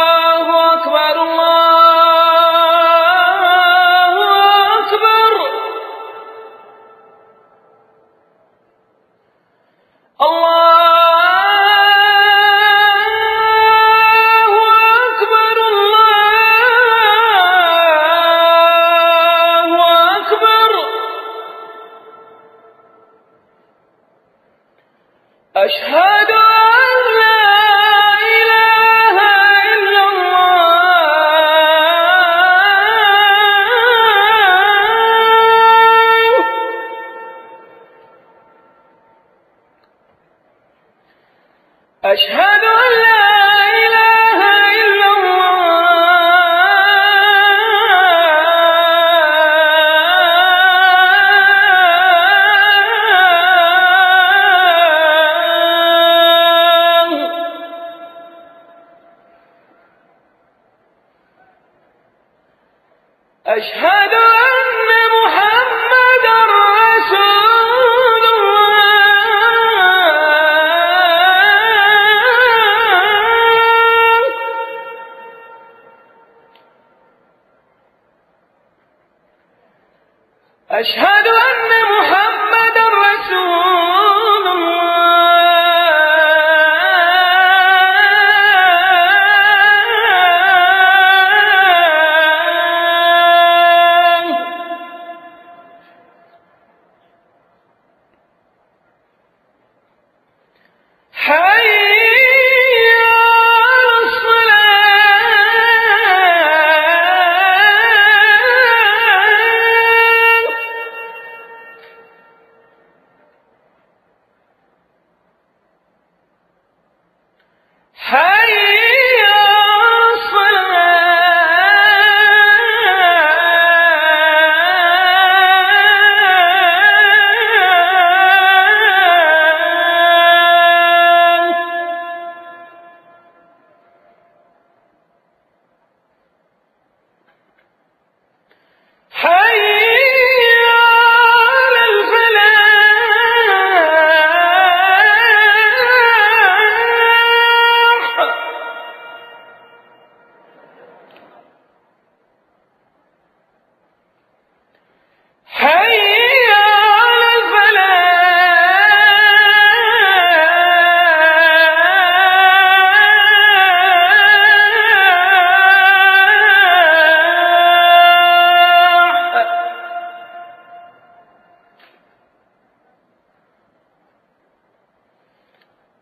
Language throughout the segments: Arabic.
الله أكبر الله أكبر الله أكبر الله أكبر أشهد أن لا إله إلا الله أشهد أن لا إله إلا الله أشهد أن محمدًا رسول الله أشهد أن محمدًا رسول الله حي على الصلاة حي على الصلاة حي على الفلاح حي على الفلاح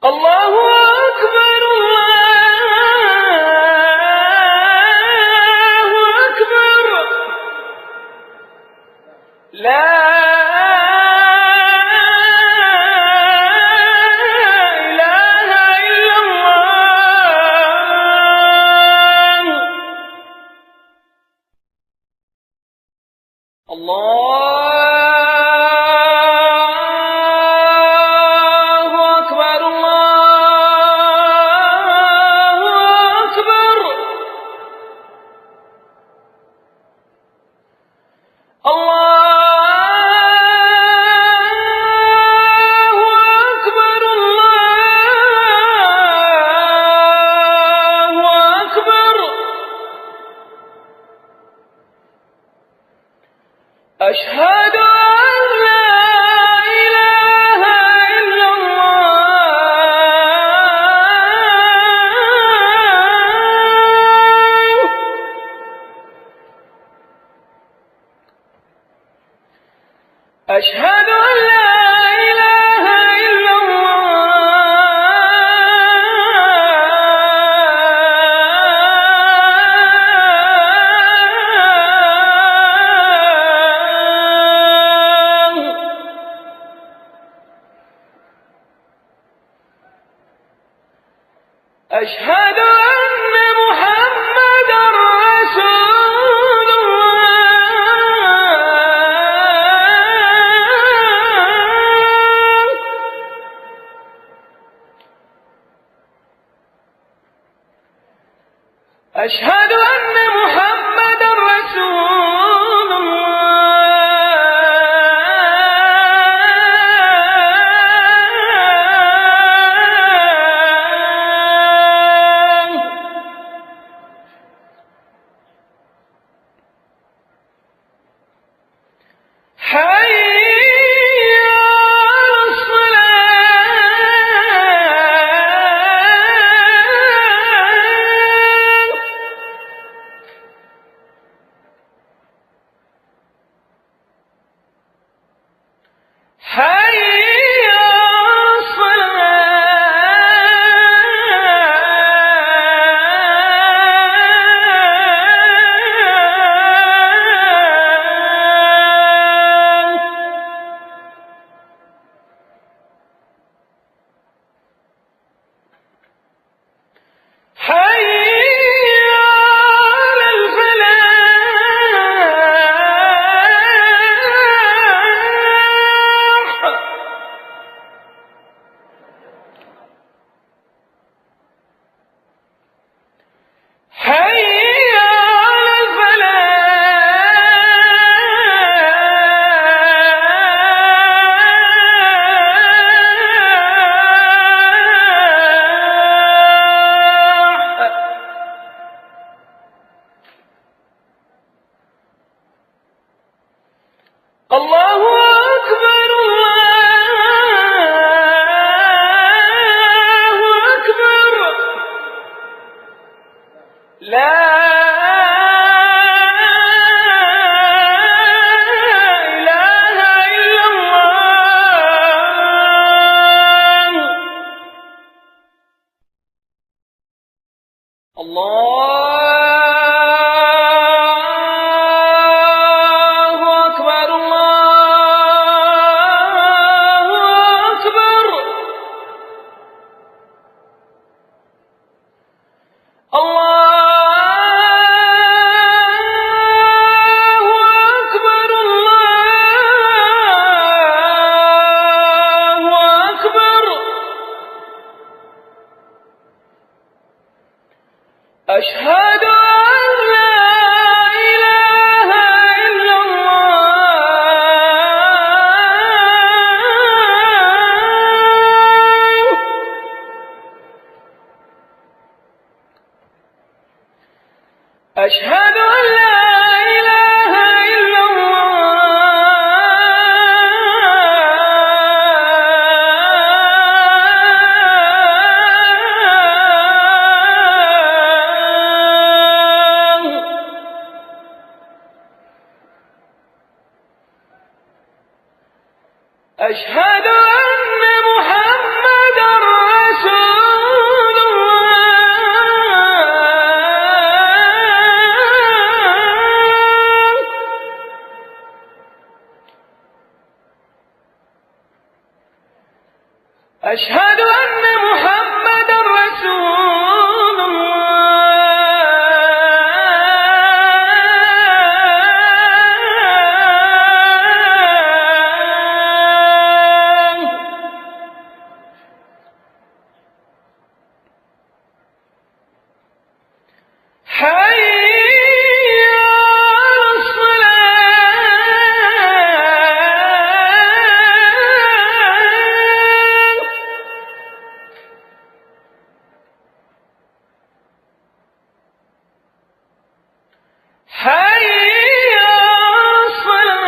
الله أكبر الله أكبر لا إله إلا الله الله أكبر الله أكبر الله أكبر الله أكبر أشهد أن لا إله إلا الله أشهد أن لا إله إلا الله أشهد أن محمدًا رسول الله أشهد أن محمدًا رسول الله أشهد أن لا إله إلا الله. أشهد أن لا إله إلا الله. أشهد أن محمدًا رسول الله. أشهد أن محمدًا رسول الله. حي على الصلاة. حي على الصلاة.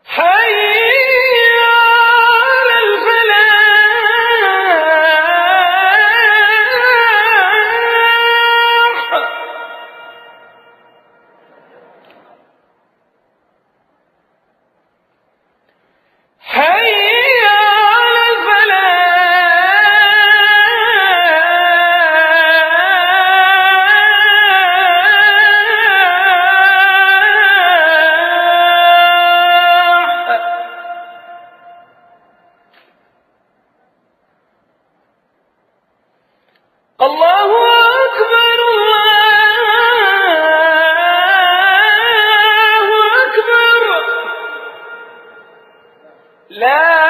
حي على الفلاح. حي على الفلاح. الله أكبر الله أكبر. لا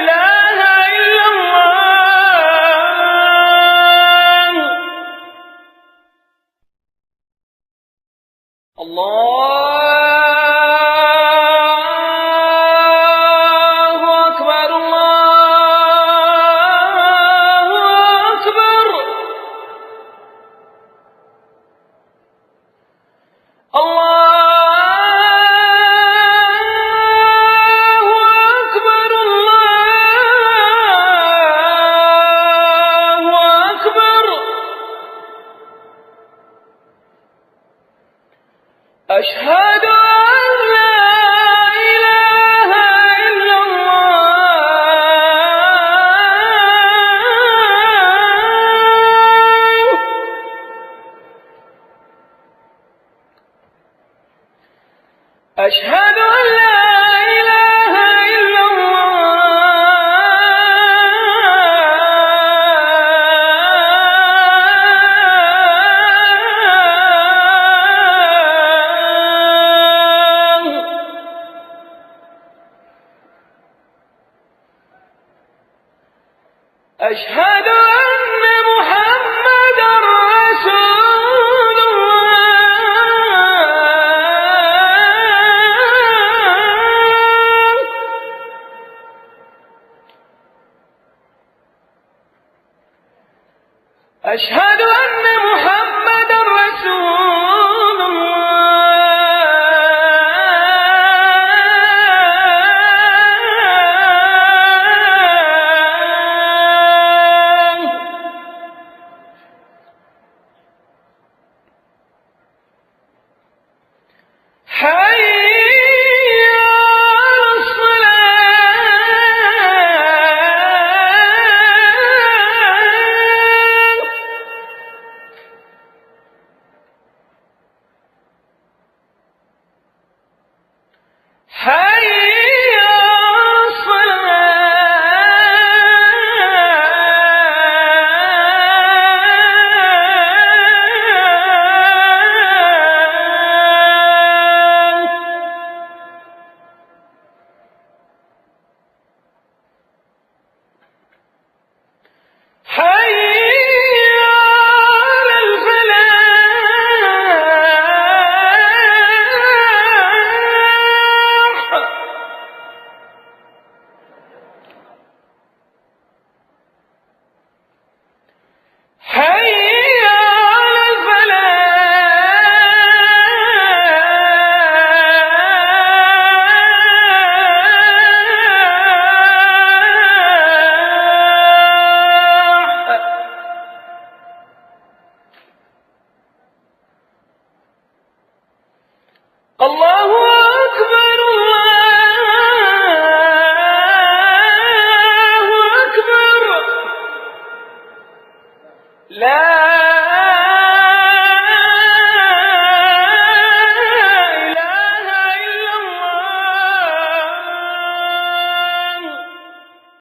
إله إلا الله. الله أكبر الله أكبر. الله أكبر الله أكبر. أشهد أن لا إله إلا الله. أشهد أن لا إله إلا الله. أشهد